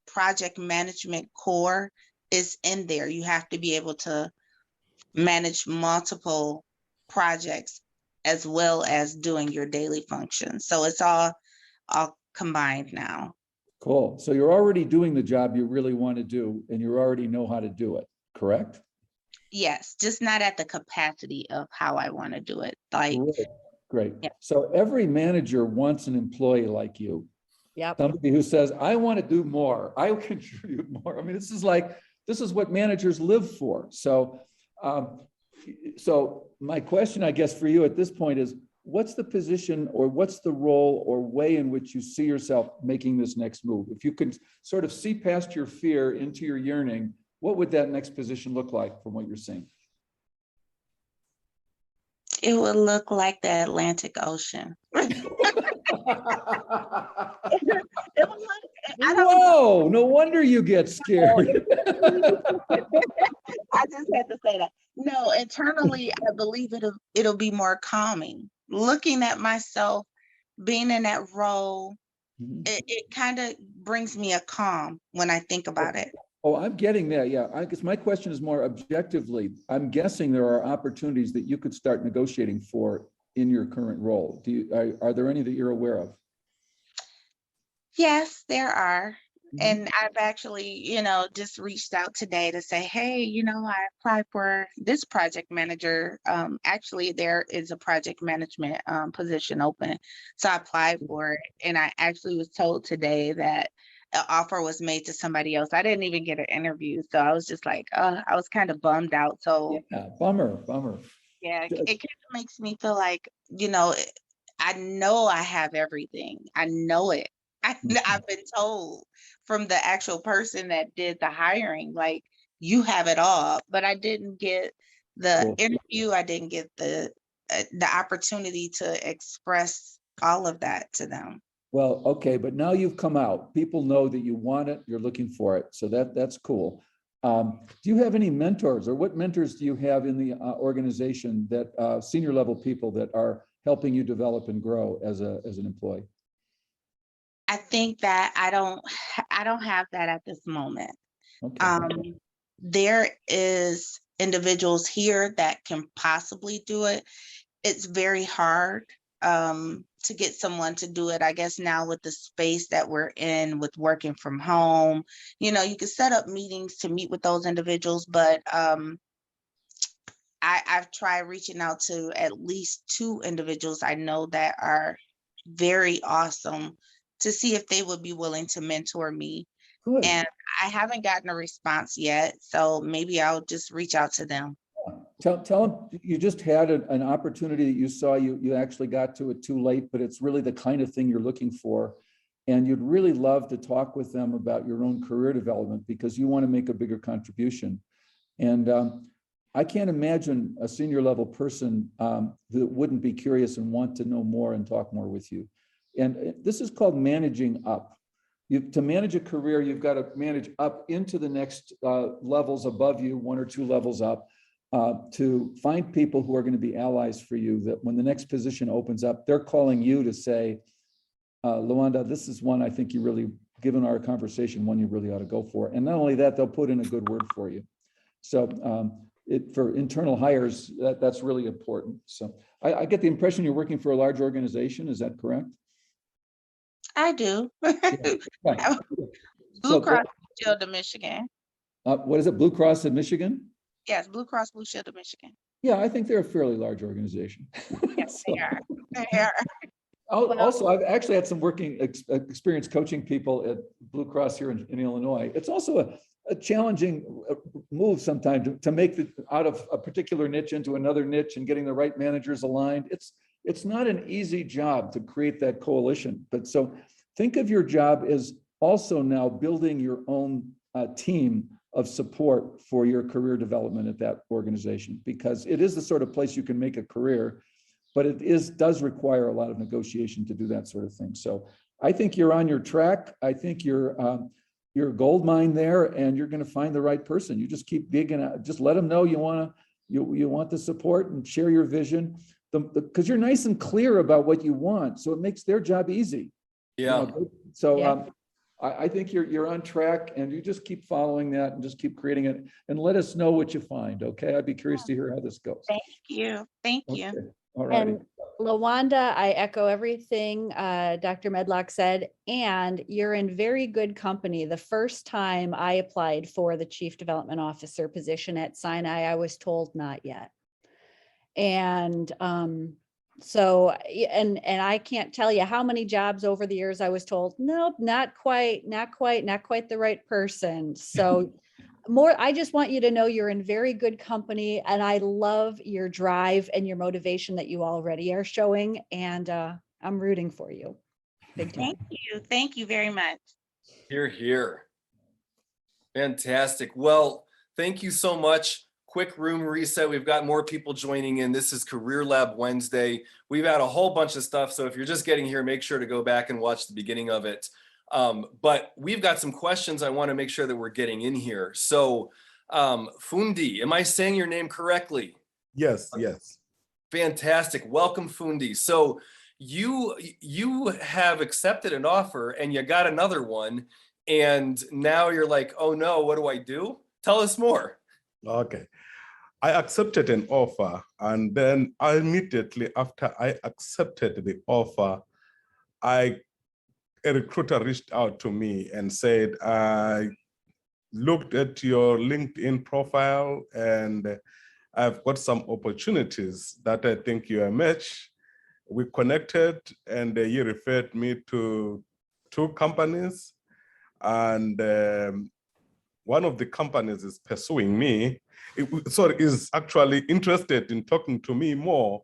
project management core is in there. You have to be able to manage multiple projects as well as doing your daily functions. So it's all combined now. Cool. So you're already doing the job you really want to do, and you already know how to do it, correct? Yes, just not at the capacity of how I want to do it. Like, Great. Yeah. So every manager wants an employee like you. Yep. Somebody who says, I want to do more, I will contribute more. I mean, this is what managers live for. So, so my question, I guess, for you at this point is, what's the position or what's the role or way in which you see yourself making this next move? If you can sort of see past your fear into your yearning, what would that next position look like from what you're seeing? it would look like the Atlantic Ocean. It would look, I don't Whoa, no wonder you get scared. I just had to say that. No, internally, I believe it'll be more calming. Looking at myself, being in that role, it kind of brings me a calm when I think about it. Oh, I'm getting that. Yeah, I guess my question is more objectively. I'm guessing there are opportunities that you could start negotiating for in your current role. Are there any that you're aware of? Yes, there are. And I've actually, just reached out today to say, hey, I applied for this project manager. Actually, there is a project management position open. So I applied for it. And I actually was told today that an offer was made to somebody else. I didn't even get an interview. So I was just like, I was kind of bummed out. So Yeah, bummer. yeah, it kind of makes me feel like, I know I have everything. I know it. I've been told from the actual person that did the hiring, like, you have it all, but I didn't get the Cool. interview. I didn't get the opportunity to express all of that to them. Well, okay, but now you've come out. People know that you want it, you're looking for it. So that's cool. Do you have any mentors, or what mentors do you have in the organization that senior level people that are helping you develop and grow as an employee? I think that I don't have that at this moment. Okay. There is individuals here that can possibly do it. It's very hard to get someone to do it. I guess now with the space that we're in with working from home, you can set up meetings to meet with those individuals, but I've tried reaching out to at least 2 individuals I know that are very awesome to see if they would be willing to mentor me. Good. And I haven't gotten a response yet, so maybe I'll just reach out to them. Tell them you just had an opportunity that you saw, you actually got to it too late, but it's really the kind of thing you're looking for. And you'd really love to talk with them about your own career development because you want to make a bigger contribution. And I can't imagine a senior level person that wouldn't be curious and want to know more and talk more with you. And this is called managing up. To manage a career, you've got to manage up into the next levels above you, 1 or 2 levels up. to find people who are going to be allies for you, that when the next position opens up, they're calling you to say, Lawanda, this is one I think you really, given our conversation, one you really ought to go for. And not only that, they'll put in a good word for you. So for internal hires, that's really important. So I get the impression you're working for a large organization. Is that correct? I do. Right. Blue Cross Blue Shield of Michigan. What is it, Blue Cross of Michigan? Yes, Blue Cross Blue Shield of Michigan. Yeah, I think they're a fairly large organization. Yes, So- they are. They are. Also, I've actually had some working experience coaching people at Blue Cross here in Illinois. It's also a challenging move sometimes to make it out of a particular niche into another niche and getting the right managers aligned. It's not an easy job to create that coalition. But so think of your job as also now building your own team of support for your career development at that organization, because it is the sort of place you can make a career, but it does require a lot of negotiation to do that sort of thing. So I think you're on your track. I think you're a gold mine there, and you're going to find the right person. You just keep digging out, just let them know you want the support and share your vision, because you're nice and clear about what you want. So it makes their job easy. Yeah. You know, so Yeah. I think you're on track, and you just keep following that and just keep creating it, and let us know what you find. Okay. I'd be curious to hear how this goes. Thank you. Thank you. Okay. All right. And Lawanda, I echo everything Dr. Medlock said, and you're in very good company. The first time I applied for the Chief Development Officer position at Sinai, I was told not yet. And so, and I can't tell you how many jobs over the years I was told, nope, not quite the right person. So I just want you to know you're in very good company, and I love your drive and your motivation that you already are showing. And I'm rooting for you. Big time. Thank you. Thank you very much. Here, here. Fantastic. Well, thank you so much. Quick room reset. We've got more people joining in. This is Career Lab Wednesday. We've had a whole bunch of stuff. So if you're just getting here, make sure to go back and watch the beginning of it. But we've got some questions I want to make sure that we're getting in here. So Fundi, am I saying your name correctly? Yes, yes. Fantastic. Welcome, Fundi. So you have accepted an offer and you got another one, and now you're like, oh no, what do I do? Tell us more. Okay. I accepted an offer, and then immediately after I accepted the offer, a recruiter reached out to me and said, I looked at your LinkedIn profile and I've got some opportunities that I think you're a match. We connected, and he referred me to 2 companies, and one of the companies is pursuing me. Is actually interested in talking to me more,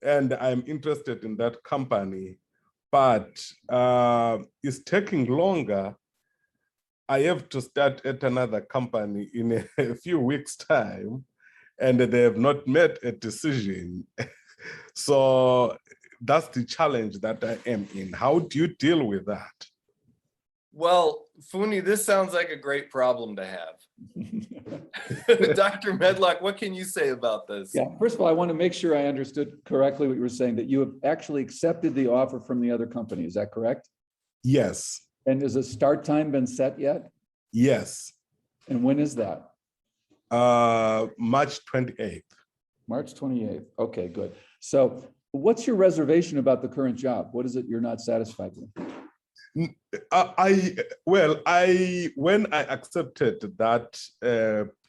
and I'm interested in that company, but it's taking longer. I have to start at another company in a few weeks' time, and they have not made a decision. So that's the challenge that I am in. How do you deal with that? Well, Fundi, this sounds like a great problem to have. Dr. Medlock, what can you say about this? Yeah, first of all, I want to make sure I understood correctly what you were saying, that you have actually accepted the offer from the other company. Is that correct? Yes, And has a start time been set yet? yes. And when is that? March 28th. March 28th. Okay, good. So what's your reservation about the current job? What is it you're not satisfied with? When I accepted that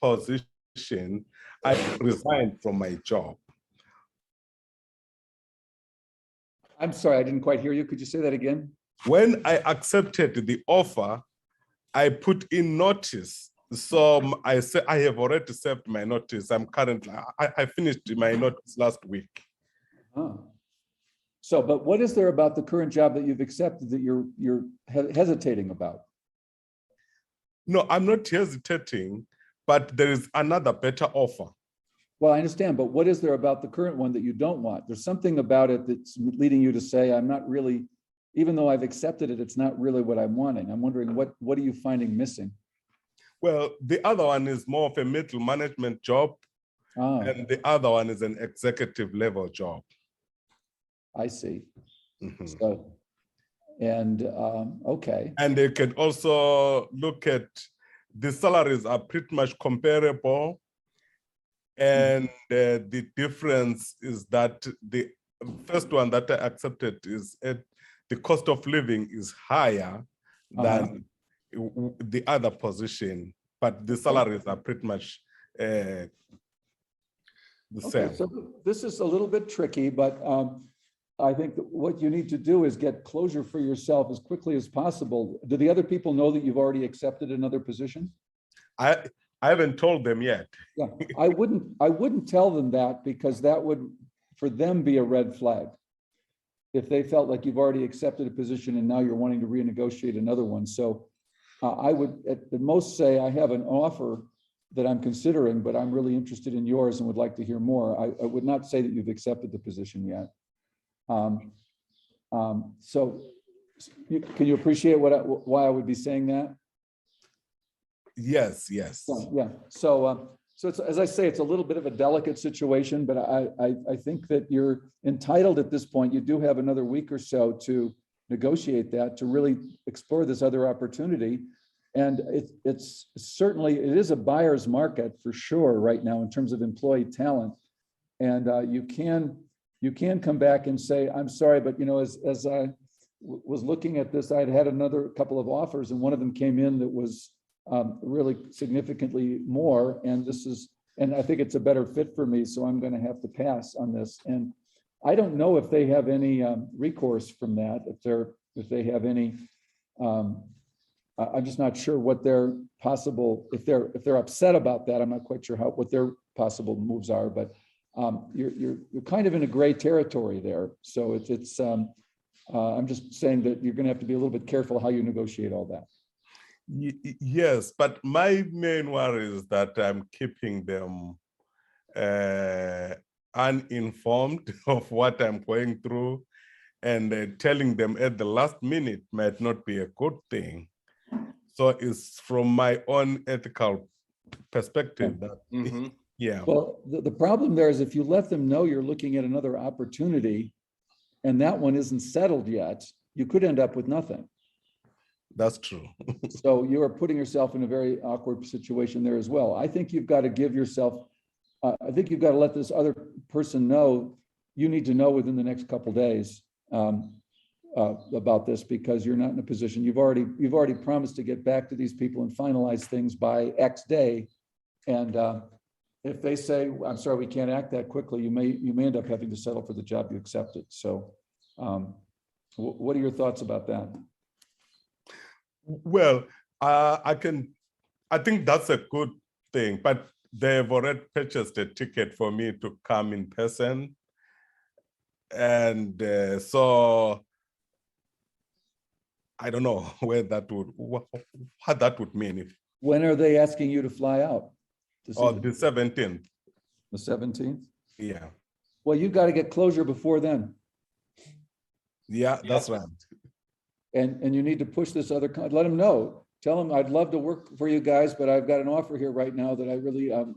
position, I resigned from my job. I'm sorry, I didn't quite hear you. Could you say that again? When I accepted the offer, I put in notice. So I said, I have already served my notice. I finished my notice last week. Oh. So, but what is there about the current job that you've accepted that you're hesitating about? No, I'm not hesitating, but there is another better offer. Well, I understand, but what is there about the current one that you don't want? There's something about it that's leading you to say, I'm not really, even though I've accepted it, it's not really what I'm wanting. I'm wondering what are you finding missing? Well, the other one is more of a middle management job. Ah, and the other one is an executive level job. I see. Mhm. So, and, okay, And they can also look at the salaries are pretty much comparable. And the difference is that the first one that I accepted is at the cost of living is higher than the other position, but the salaries are pretty much the okay, same. so this is a little bit tricky, but I think that what you need to do is get closure for yourself as quickly as possible. Do the other people know that you've already accepted another position? I haven't told them yet. Yeah, I wouldn't tell them that, because that would, for them, be a red flag. If they felt like you've already accepted a position and now you're wanting to renegotiate another one. So I would at the most say, I have an offer that I'm considering, but I'm really interested in yours and would like to hear more. I would not say that you've accepted the position yet. So can you appreciate why I would be saying that? Yes, yes. Yeah, so it's, as I say, it's a little bit of a delicate situation, but I think that you're entitled at this point. You do have another week or so to negotiate that, to really explore this other opportunity. And it's certainly, it is a buyer's market for sure right now in terms of employee talent. And you can come back and say, I'm sorry, but as I was looking at this, I'd had another couple of offers, and one of them came in that was really significantly more, and I think it's a better fit for me, so I'm going to have to pass on this. And I don't know if they have any recourse from that, if they have any. I'm just not sure what their possible, if they're upset about that. I'm not quite sure what their possible moves are, but you're kind of in a gray territory there. So I'm just saying that you're going to have to be a little bit careful how you negotiate all that. Yes, but my main worry is that I'm keeping them uninformed of what I'm going through, and telling them at the last minute might not be a good thing. So it's from my own ethical perspective that, Mhm. yeah. Well, the problem there is if you let them know you're looking at another opportunity and that one isn't settled yet, you could end up with nothing. That's true. So you are putting yourself in a very awkward situation there as well. I think you've got to give yourself, I think you've got to let this other person know, you need to know within the next couple of days about this, because you're not in a position, you've already promised to get back to these people and finalize things by X day. And if they say, I'm sorry, we can't act that quickly, you may end up having to settle for the job you accepted. So what are your thoughts about that? Well, I think that's a good thing, but they've already purchased a ticket for me to come in person. And so I don't know what that would mean. If When are they asking you to fly out? the 17th. The 17th? Yeah. Well, you got to get closure before then. Yeah, that's right. And you need to push this other, let them know. Tell them, I'd love to work for you guys, but I've got an offer here right now that I really am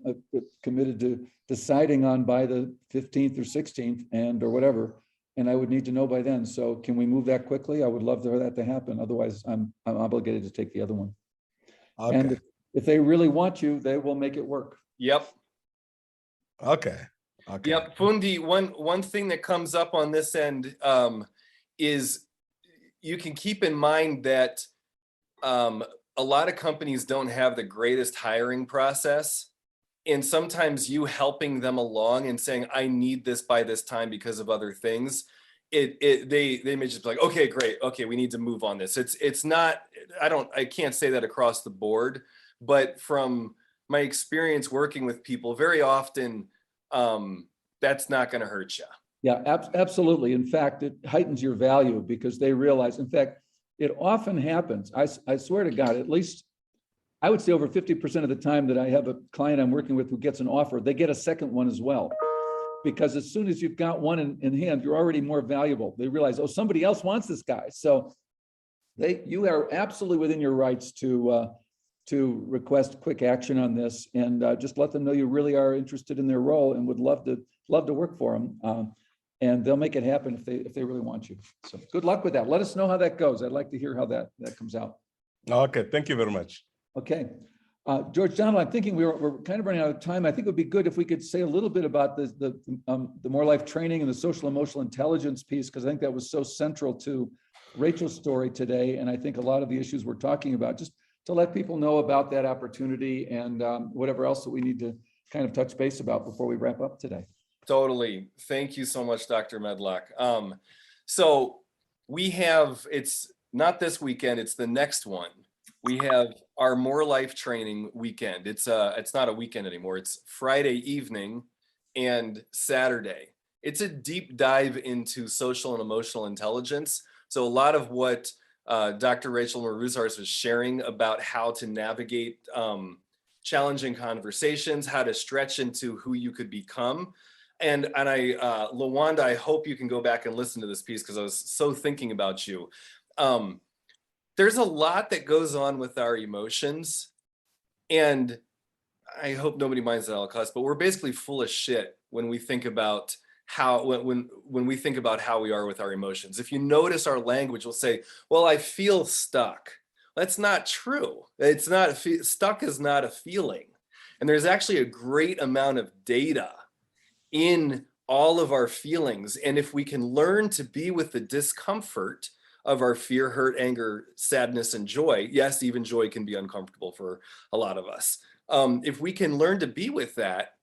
committed to deciding on by the 15th or 16th or whatever. And I would need to know by then. So can we move that quickly? I would love for that to happen. Otherwise, I'm obligated to take the other one. Okay. And if they really want you, they will make it work. Yep. Okay. Okay. Yep. Fundi, one thing that comes up on this end is you can keep in mind that a lot of companies don't have the greatest hiring process. And sometimes you helping them along and saying, I need this by this time because of other things, they may just be like, okay, great. Okay, we need to move on this. It's not, I can't say that across the board, but from my experience working with people, very often that's not going to hurt you. Yeah, absolutely. In fact, it heightens your value because they realize, in fact, it often happens. I swear to God, at least I would say over 50% of the time that I have a client I'm working with who gets an offer, they get a second one as well. Because as soon as you've got one in hand, you're already more valuable. They realize, oh, somebody else wants this guy. So you are absolutely within your rights to to request quick action on this, and just let them know you really are interested in their role and would love to work for them. And they'll make it happen if they really want you. So good luck with that. Let us know how that goes. I'd like to hear how that comes out. Okay, thank you very much. Okay. George Donald, I'm thinking we're kind of running out of time. I think it would be good if we could say a little bit about the More Life training and the social emotional intelligence piece, because I think that was so central to Rachel's story today. And I think a lot of the issues we're talking about, just to let people know about that opportunity and whatever else that we need to kind of touch base about before we wrap up today. Totally. Thank you so much, Dr. Medlock. So we have, it's not this weekend, it's the next one. We have our More Life training weekend. It's not a weekend anymore. It's Friday evening and Saturday. It's a deep dive into social and emotional intelligence. So a lot of what Dr. Rachel Maruzars was sharing about how to navigate challenging conversations, how to stretch into who you could become. And Lawanda, I hope you can go back and listen to this piece because I was so thinking about you. There's a lot that goes on with our emotions, and I hope nobody minds that I'll cuss, but we're basically full of shit when we think about how when we think about how we are with our emotions. If you notice our language, we'll say, well, I feel stuck. That's not true. It's not, stuck is not a feeling. And there's actually a great amount of data in all of our feelings. And if we can learn to be with the discomfort of our fear, hurt, anger, sadness, and joy, yes, even joy can be uncomfortable for a lot of us. If we can learn to be with that,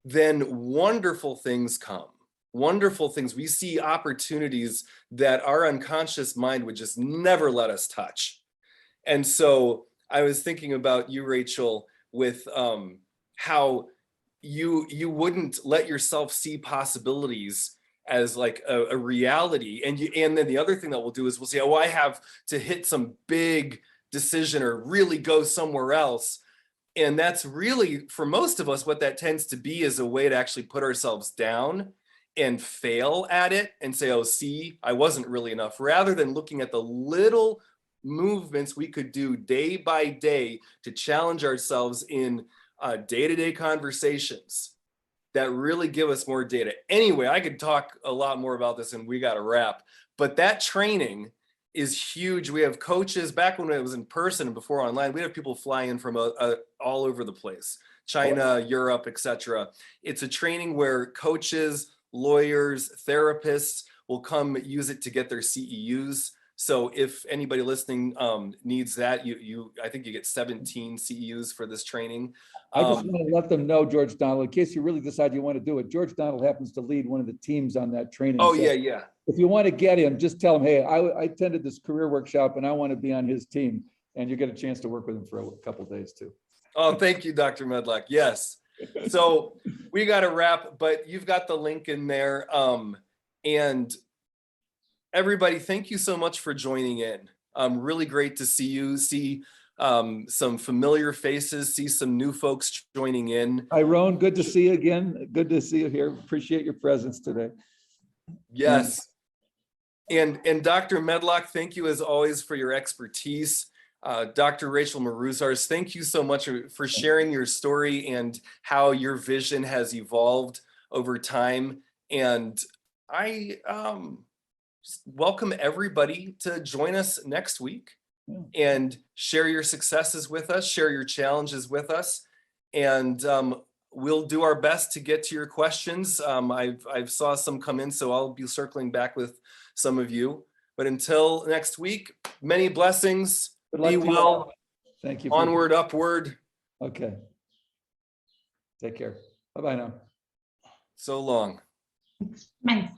then wonderful things come. Wonderful things. We see opportunities that our unconscious mind would just never let us touch. And so I was thinking about you, Rachel, with how you wouldn't let yourself see possibilities as like a reality. And then the other thing that we'll do is we'll say, oh, I have to hit some big decision or really go somewhere else. And that's really, for most of us, what that tends to be is a way to actually put ourselves down and fail at it and say, oh, see, I wasn't really enough, rather than looking at the little movements we could do day by day to challenge ourselves in day-to-day conversations that really give us more data. Anyway, I could talk a lot more about this and we got to wrap, but that training is huge. We have coaches back when it was in person and before online, we have people fly in from all over the place, China, Europe, etc. It's a training where coaches, lawyers, therapists will come use it to get their CEUs. So if anybody listening needs that, I think you get 17 CEUs for this training. I just want to let them know, George Donald, in case you really decide you want to do it. George Donald happens to lead one of the teams on that training. Oh, so yeah. If you want to get him, just tell him, hey, I attended this career workshop and I want to be on his team. And you get a chance to work with him for a couple of days too. Oh, thank you, Dr. Medlock. Yes. So we got to wrap, but you've got the link in there. And everybody, thank you so much for joining in. Really great to see you, see some familiar faces, see some new folks joining in. Tyrone, good to see you again. Good to see you here. Appreciate your presence today. Yes. And Dr. Medlock, thank you as always for your expertise. Dr. Rachel Maruzars, thank you so much for sharing your story and how your vision has evolved over time. And I welcome everybody to join us next week and share your successes with us, share your challenges with us, and we'll do our best to get to your questions. I've saw some come in, so I'll be circling back with some of you. But until next week, many blessings. Be well. Thank you. Onward, upward. Okay. Take care. Bye-bye now. So long. Thanks.